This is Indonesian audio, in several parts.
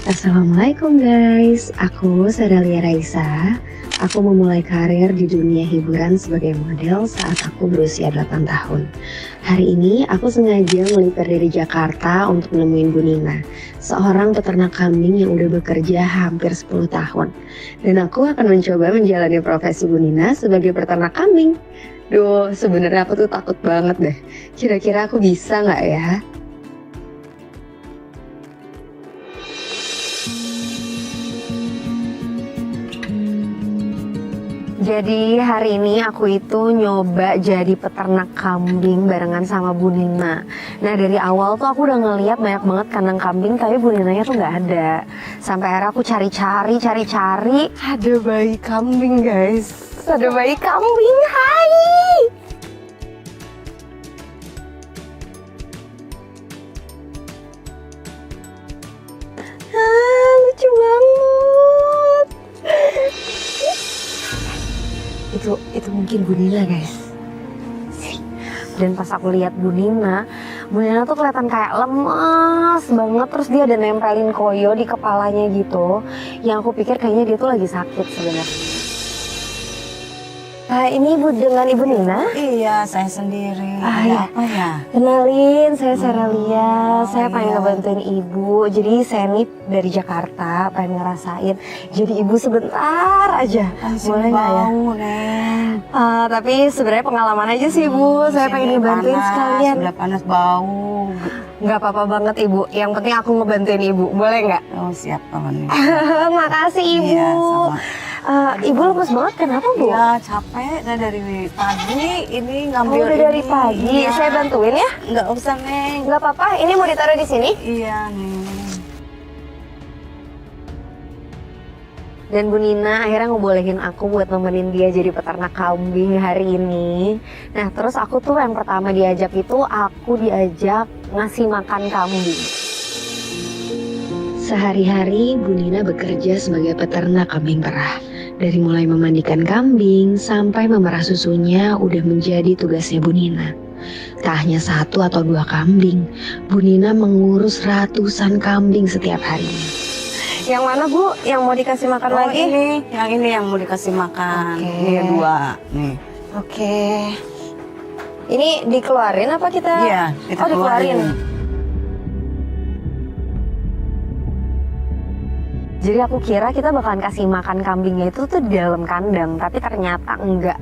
Assalamualaikum guys, aku Sadalia Raisa. Aku memulai karir di dunia hiburan sebagai model saat aku berusia 8 tahun. Hari ini aku sengaja melipir dari Jakarta untuk nemuin Bu Nina, seorang peternak kambing yang udah bekerja hampir 10 tahun. Dan aku akan mencoba menjalani profesi Bu Nina sebagai peternak kambing. Duh, sebenarnya aku tuh takut banget deh. Kira-kira aku bisa nggak ya? Jadi hari ini aku itu nyoba jadi peternak kambing barengan sama Bu Nina. Nah dari awal tuh aku udah ngeliat banyak banget kandang kambing, tapi Bu Ninanya tuh nggak ada. Sampai akhirnya aku cari-cari, ada bayi kambing guys. Ada bayi kambing, hai! Lucu banget. Itu mungkin Bu Nina guys. Dan pas aku lihat Bu Nina tuh kelihatan kayak lemas banget, terus dia ada nempelin koyo di kepalanya gitu. Yang aku pikir kayaknya dia tuh lagi sakit sebenarnya. Ini dengan Ibu Nina? Iya, saya sendiri. Ada apa ya? Kenalin, saya Sadalia. Saya pengen iya. ngebantuin Ibu. Jadi saya nih dari Jakarta, pengen ngerasain jadi Ibu sebentar aja. Boleh nggak ya? Neng. Tapi sebenarnya pengalaman aja sih Bu. Saya pengen ngebantuin sekalian. Udah panas bau. Nggak apa-apa banget Ibu. Yang penting aku ngebantuin Ibu. Boleh nggak? Oh siap kawan. Makasih Ibu. Iya, sama. Ibu lemes banget, kenapa Bu? Iya capek, saya dari pagi ini ngambil. Udah dari pagi, Iya. saya bantuin ya? Nggak usah Neng. Nggak apa-apa, ini mau ditaruh di sini. Iya Neng. Dan Bu Nina akhirnya ngebolehin aku buat nemenin dia jadi peternak kambing hari ini. Nah terus aku tuh yang pertama diajak itu, aku diajak ngasih makan kambing. Sehari-hari Bu Nina bekerja sebagai peternak kambing perah. Dari mulai memandikan kambing sampai memerah susunya udah menjadi tugasnya Bu Nina. Tak hanya 1 atau 2 kambing, Bu Nina mengurus ratusan kambing setiap harinya. Yang mana Bu? Yang mau dikasih makan lagi? Ini yang mau dikasih makan. Oke. Ini 2 nih. Oke. Ini dikeluarin apa kita? Iya, kita dikeluarin. Jadi aku kira kita bakalan kasih makan kambingnya itu tuh di dalam kandang, tapi ternyata enggak.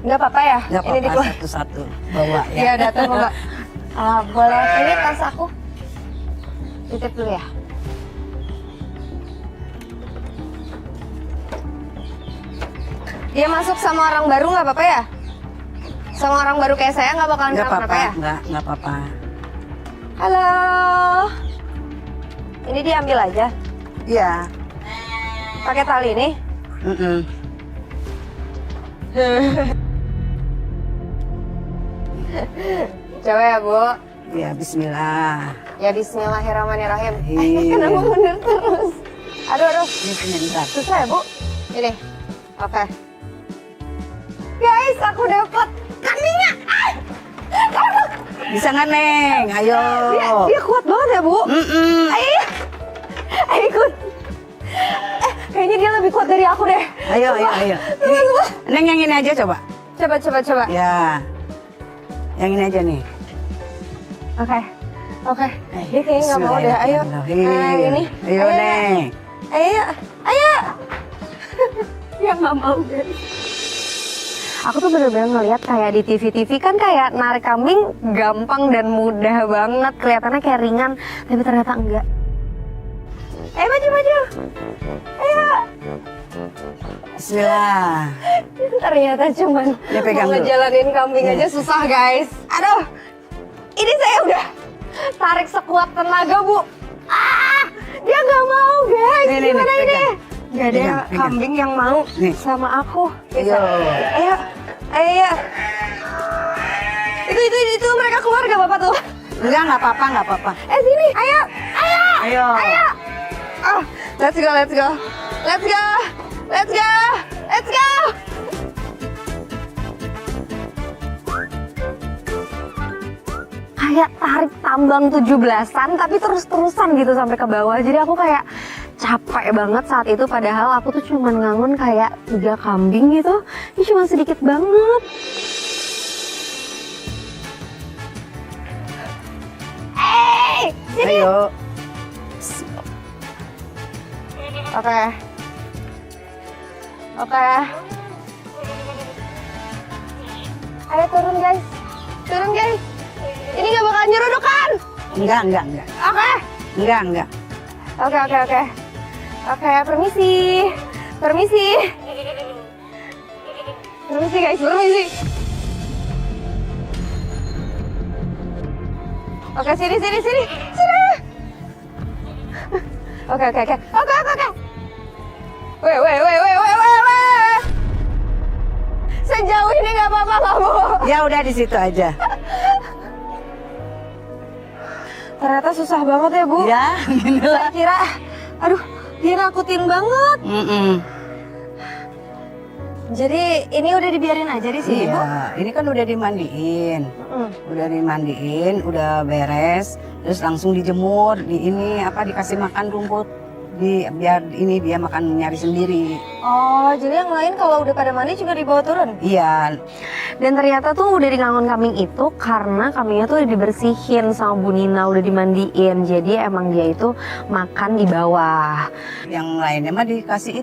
Enggak apa-apa ya? Nggak Ini apa-apa, dikeluarin. satu-satu bawa ya. Iya, datang Mbak. Boleh ini tas aku. Titip dulu ya. Dia masuk sama orang baru nggak apa-apa ya? Sama orang baru kayak saya nggak bakalan Nggak kenapa-napa apa-apa, ya? nggak apa-apa. Halo. Ini diambil aja. Iya. Pakai tali ini. Coba ya Bu. Ya Bismillah. Ya Bismillahirrahmanirrahim. Iya. Kenapa mundur terus? Aduh. Ini penyedap. Susah ya Bu? Ini. Oke. Guys, aku dapat kambingnya. Bisa nggak Neng? Ayo. Dia kuat banget ya Bu. Ayo ikut. Kayaknya dia lebih kuat dari aku deh. Ayo. Ini, Neng yang ini aja coba. Coba. Ya. Yang ini aja nih. Oke. Dia kayaknya nggak mau deh. Ayo. Ini. Ayo Neng. Ayo. Dia nggak mau deh. Aku tuh bener-bener ngeliat kayak di TV-TV kan kayak narik kambing gampang dan mudah banget. Kelihatannya kayak ringan, tapi ternyata enggak. Ayo maju. Ayo. Bismillah. Ternyata cuman Dia pegang mau dulu. ngejalanin kambing aja susah guys. Aduh. Ini saya udah tarik sekuat tenaga Bu. Dia nggak mau guys. Nih, Gimana ini? pegang. Gak ada Pegang. kambing yang mau Nih. sama aku. Ayo. Ayo. Itu mereka keluar gak apa-apa tuh? Enggak apa-apa. Sini. Ayo. Ayo. Let's go. kayak tarik tambang 17-an tapi terus-terusan gitu sampai ke bawah. Jadi aku kayak capek banget saat itu, padahal aku tuh cuma ngangon kayak 3 kambing gitu. Ini cuma sedikit banget. Sini. Ayo. Oke. Ayo turun guys. Ini nggak bakal nyeruduk kan? Enggak. Oke. Enggak. Oke, permisi guys. Oke, sini. Oke. Weh. Sejauh ini nggak apa-apa nggak, Bu? Ya udah di situ aja. Ternyata susah banget ya, Bu. Ya, Saya kira, aduh, dia nakutin banget. Jadi ini udah dibiarin aja di sini, Bu? Iya, ini kan udah dimandiin. Udah beres, terus langsung dijemur, dikasih makan rumput. Biar dia makan nyari sendiri. Oh, jadi yang lain kalau udah pada mandi juga dibawa turun? Iya. Dan ternyata tuh udah di ngangon kambing itu karena kambingnya tuh udah dibersihin sama Bu Nina, udah dimandiin. Jadi emang dia itu makan di bawah. Yang lainnya mah dikasih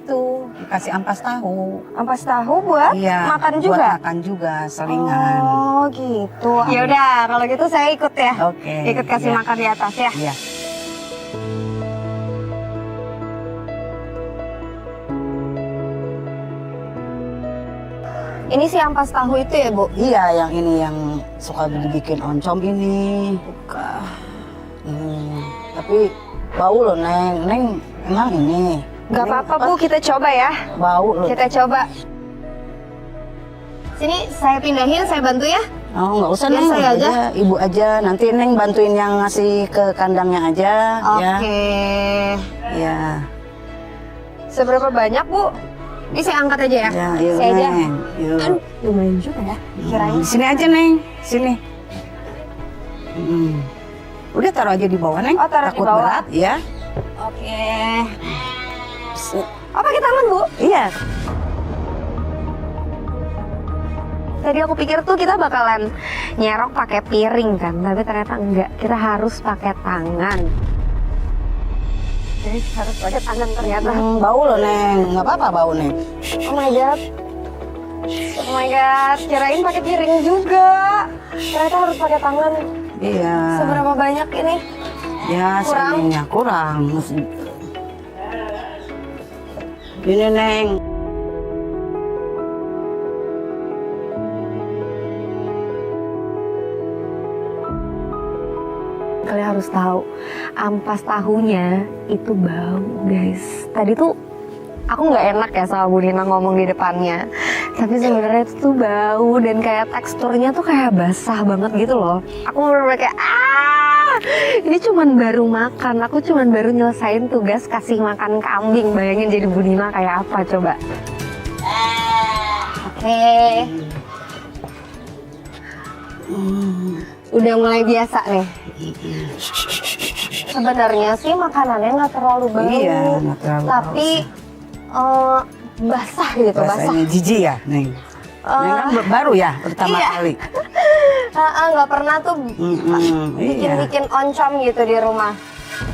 ampas tahu. Ampas tahu buat makan juga? Buat makan juga, selingan. Oh gitu. Ya udah, kalau gitu saya ikut ya. Oke. Ikut kasih makan di atas ya. Iya. Ini si ampas tahu itu ya, Bu? Iya, yang ini yang suka dibikin oncom ini. Buka. Tapi bau loh, Neng. Neng, emang ini? Gak apa-apa, Bu. Kita coba ya. Bau loh. Kita coba. Sini, saya pindahin, saya bantu ya. Oh, nggak usah, Biar Neng. saya aja. Ibu aja. Nanti Neng bantuin yang ngasih ke kandangnya aja. Oke. Ya. Seberapa banyak, Bu? Ini saya angkat aja ya. Ya, yuk, Saya aja. Neng. Yuk. Aduh, lumayan juga ya. Kirain. Di sini aja, Neng. Sini. Udah taruh aja di bawah, Neng. Oh, taruh di Takut bawah. berat, ya. Oke. Oh, pakai tangan, Bu? Iya. Tadi aku pikir tuh kita bakalan nyerok pakai piring kan, tapi ternyata enggak. Kita harus pakai tangan. Jadi harus pakai tangan ternyata. Bau loh, Neng. Nggak apa-apa bau, Neng. Oh my god. Kirain pakai piring juga. Ternyata harus pakai tangan. Iya. Seberapa banyak ini? Ya, Kurang? sebenarnya kurang. Ini, Neng. Kalian harus tahu, ampas tahunya itu bau, guys. Tadi tuh aku nggak enak ya sama Bu Nina ngomong di depannya. Tapi sebenarnya itu tuh bau dan kayak teksturnya tuh kayak basah banget gitu loh. Aku bener-bener kayak ini cuman baru makan, aku cuman baru nyelesain tugas kasih makan kambing. Bayangin jadi Bu Nina kayak apa coba. Oke. Udah mulai biasa nih. Sebenarnya sih makanannya nggak terlalu bau, Iya, nggak terlalu tapi basah gitu, basah. Rasanya jijik ya, Neng. Neng kan baru ya pertama Iya. kali. Nggak pernah tuh Iya. bikin oncom gitu di rumah.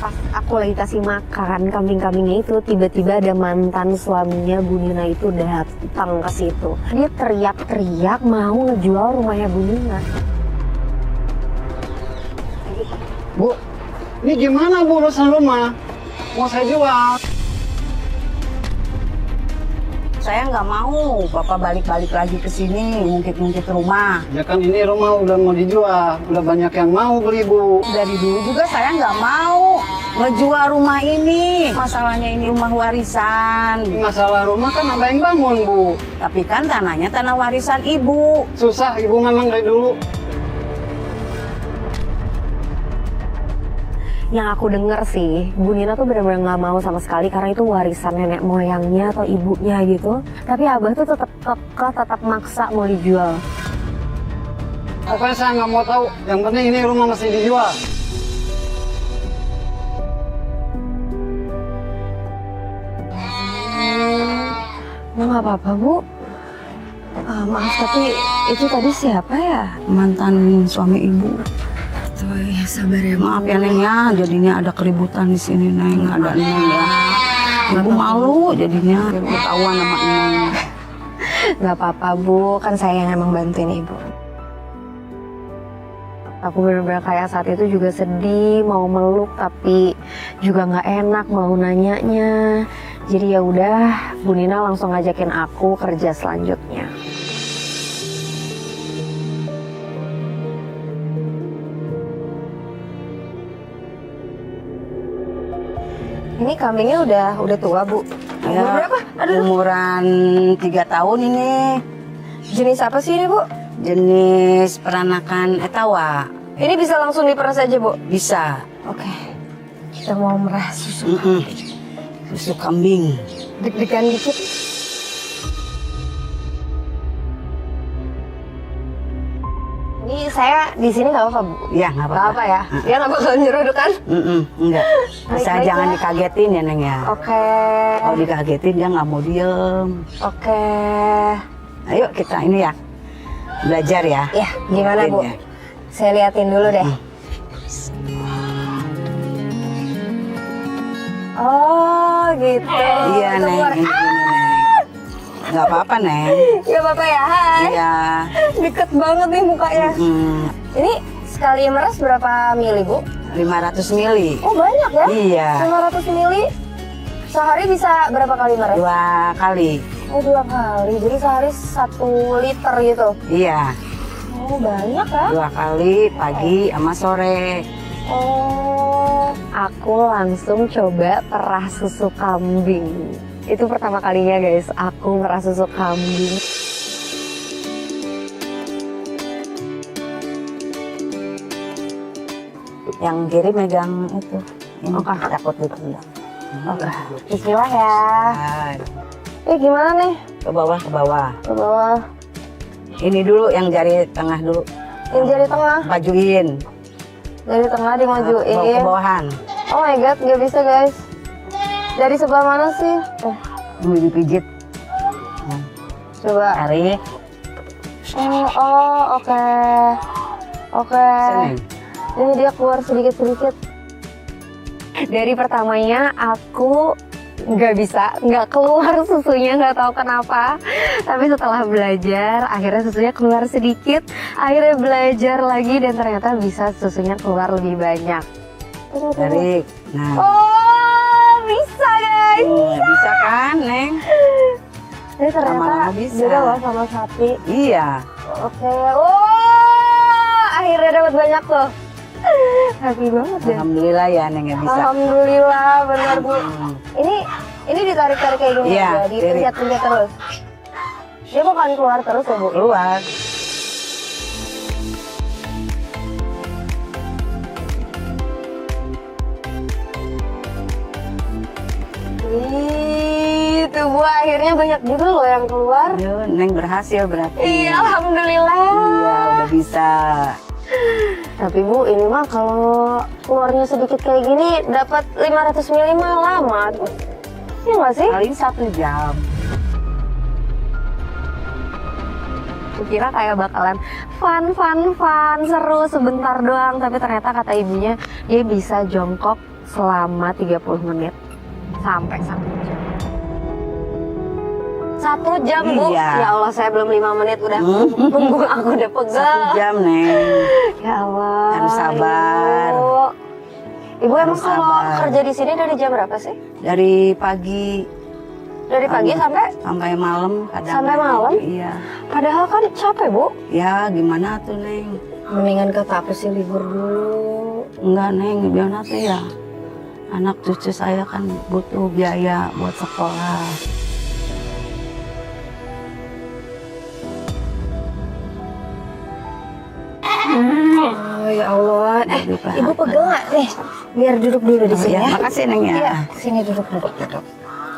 Pas aku lagi kasih makan kambing-kambingnya itu, tiba-tiba ada mantan suaminya Bu Nina itu datang ke situ. Dia teriak-teriak mau ngejual rumahnya Bu Nina. Bu, ini gimana Bu urusan rumah? Mau saya jual. Saya nggak mau Bapak balik-balik lagi ke sini ngungkit-ngungkit rumah. Ya kan ini rumah udah mau dijual, udah banyak yang mau beli Bu. Dari dulu juga saya nggak mau ngejual rumah ini. Masalahnya ini rumah warisan. Masalah rumah kan ada yang bangun Bu. Tapi kan tanahnya tanah warisan Ibu. Susah Ibu memang dari dulu. Yang aku denger sih, Bu Nina tuh benar-benar nggak mau sama sekali karena itu warisan nenek moyangnya atau ibunya gitu. Tapi Abah tuh tetap maksa mau dijual. Pokoknya saya nggak mau tahu. Yang penting ini rumah masih dijual. Bu, nggak apa-apa, Bu. Maaf, tapi itu tadi siapa ya? Mantan suami ibu. Oh ya, sabar ya, Bu. Maaf ya Neng ya, jadinya ada keributan di sini Neng, ada Neng ya. Ibu malu jadinya ketahuan sama Neng. Nggak apa-apa, Bu. Kan saya yang emang bantuin Ibu. Aku bener-bener kayak saat itu juga sedih, mau meluk tapi juga nggak enak mau nanyanya. Jadi ya udah, Bu Nina langsung ngajakin aku kerja selanjutnya. Ini kambingnya udah tua, Bu. Umur Ya, berapa? Aduh, umuran 3 tahun ini. jenis apa sih ini, Bu? Jenis peranakan etawa. Ini bisa langsung diperas aja, Bu? Bisa. Oke. Kita mau merah susu. Susu kambing. Deg-degan dikit. Ini saya di sini nggak apa-apa, Bu? Ya nggak Nggak apa-apa. apa ya? Dia nggak bakal nyeruduk kan? Enggak. Asal Baik-baik jangan ya. dikagetin ya Neng ya. Oke. Kalau dikagetin dia nggak mau diem. Oke. Ayo kita ini ya belajar ya. Ya, gimana, Bu? Ya. Saya liatin dulu deh. Oh, gitu. Iya Neng, Keluar. ini gini, Neng. Nggak apa-apa Neng. Nggak apa-apa ya, hai. Iya. Deket banget nih mukanya. Ini sekali meres berapa mili, Bu? 500 mili. Oh, banyak ya? Iya. 500 mili. Sehari bisa berapa kali meres? 2 kali. Oh, 2 kali. Jadi sehari 1 liter gitu. Iya. Oh, banyak ya? 2 kali pagi sama sore. Oh, aku langsung coba perah susu kambing. Itu pertama kalinya guys, aku merah susu kambing. Yang kiri megang itu. Ini Oke. takut ditendang. Oke, bismillah ya. Nah, Gimana nih? ke bawah ke bawah. Ke bawah. Ini dulu yang jari tengah dulu. Yang jari tengah. Majuin. Dari tengah Ke dimajuin. bawahan. Oh my god, nggak bisa guys. Dari sebelah mana sih? Ini dipijit. Coba. Tarik. Oh, oke. Oke. Sini. Ini dia keluar sedikit-sedikit. Dari pertamanya aku nggak keluar susunya, nggak tahu kenapa. Tapi setelah belajar, akhirnya susunya keluar sedikit. Akhirnya belajar lagi dan ternyata bisa susunya keluar lebih banyak. Tarik. Nah. Oh, bisa guys. Bisa kan, Neng? Ini ternyata Lama-lama bisa. beda loh sama sapi. Iya. Oke. Oh, akhirnya dapat banyak tuh. Happy banget deh. Alhamdulillah ya, Neng ya bisa. Alhamdulillah, benar Bu. Ini ditarik-tarik kayak gini Iya, aja, dipencet-pencet terus. Dia bukan keluar terus ya Bu? Keluar. Itu Bu, akhirnya banyak juga loh yang keluar. Ayo, Neng berhasil berarti. Iya, alhamdulillah. Iya, udah bisa. Tapi Bu, ini mah kalau keluarnya sedikit kayak gini dapat 500 ml mah lama. Iya nggak sih? Paling 1 jam. Kira kayak bakalan fun, seru sebentar doang. Tapi ternyata kata ibunya dia bisa jongkok selama 30 menit. Sampai 1 jam. 1 jam Bu? Iya. Ya Allah, saya belum 5 menit udah punggung aku udah pegel. 1 jam, Neng. Ya Allah. Harus sabar. Ibu emang Harus kalau sabar. kerja di sini dari jam berapa sih? Dari pagi Dari pagi sampai malam kadang. Sampai malam? Iya. Padahal kan capek Bu. Ya, gimana tuh, Neng? Mendingan kata apa sih libur dulu. Enggak, Neng, gimana tuh ya? Anak cucu saya kan butuh biaya buat sekolah. Oh ya Allah. Ibu pegel nggak nih? Biar duduk dulu di sini ya. Makasih, Neng ya. Iya, sini duduk.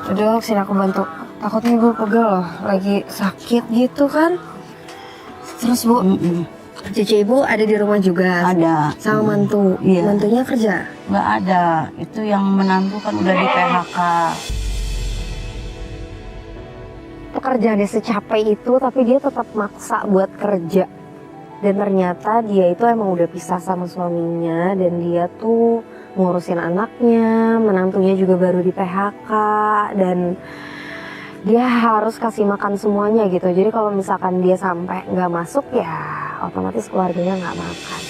Duduk, sini aku bantu. Takutnya ibu pegel loh, lagi sakit gitu kan. Terus Bu, Cucu ibu ada di rumah juga? Ada. Sama mantu? Iya. Mantunya kerja? Nggak ada. Itu yang menantu kan udah di PHK. Pekerjaannya secapek itu tapi dia tetap maksa buat kerja. Dan ternyata dia itu emang udah pisah sama suaminya dan dia tuh ngurusin anaknya, menantunya juga baru di PHK dan dia harus kasih makan semuanya gitu. Jadi kalau misalkan dia sampai nggak masuk ya otomatis keluarganya nggak makan.